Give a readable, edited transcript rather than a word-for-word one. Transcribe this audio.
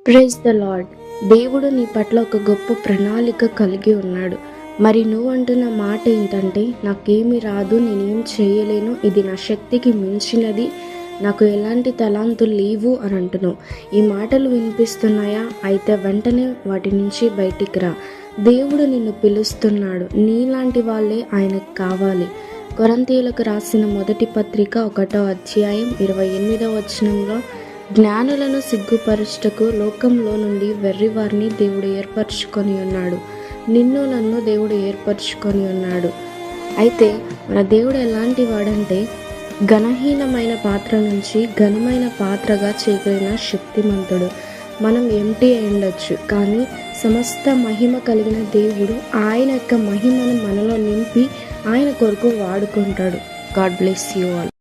Praise the lord. దేవుడు నీ పట్ల ఒక గొప్ప ప్రణాళిక కలిగి ఉన్నాడు. మరి నువ్వు అంటున్న మాట ఏంటంటే, నాకేమీ రాదు, నేనేం చేయలేను, ఇది నా శక్తికి మించినది, నాకు ఎలాంటి తలాంతులు లేవు అని అంటున్నావు. ఈ మాటలు వినిపిస్తున్నాయా? అయితే వెంటనే వాటి నుంచి బయటికి రా. దేవుడు నిన్ను పిలుస్తున్నాడు. నీలాంటి వాళ్ళే ఆయనకు కావాలి. కొరింథీయులకు రాసిన మొదటి పత్రిక 1వ అధ్యాయం 28వ వచనంలో, జ్ఞానులను సిగ్గుపరచుటకు లోకంలో నుండి వెర్రివారిని దేవుడు ఏర్పరచుకొని ఉన్నాడు. నిన్ను నన్ను దేవుడు ఏర్పరచుకొని ఉన్నాడు. అయితే మన దేవుడు ఎలాంటి వాడంటే, ఘనహీనమైన పాత్ర నుంచి ఘనమైన పాత్రగా చేయగలిగిన శక్తిమంతుడు. మనం ఎంటీ అయి ఉండొచ్చు, కానీ సమస్త మహిమ కలిగిన దేవుడు ఆయన యొక్క మహిమను మనలో నింపి ఆయన కొరకు వాడుకుంటాడు. God bless you all.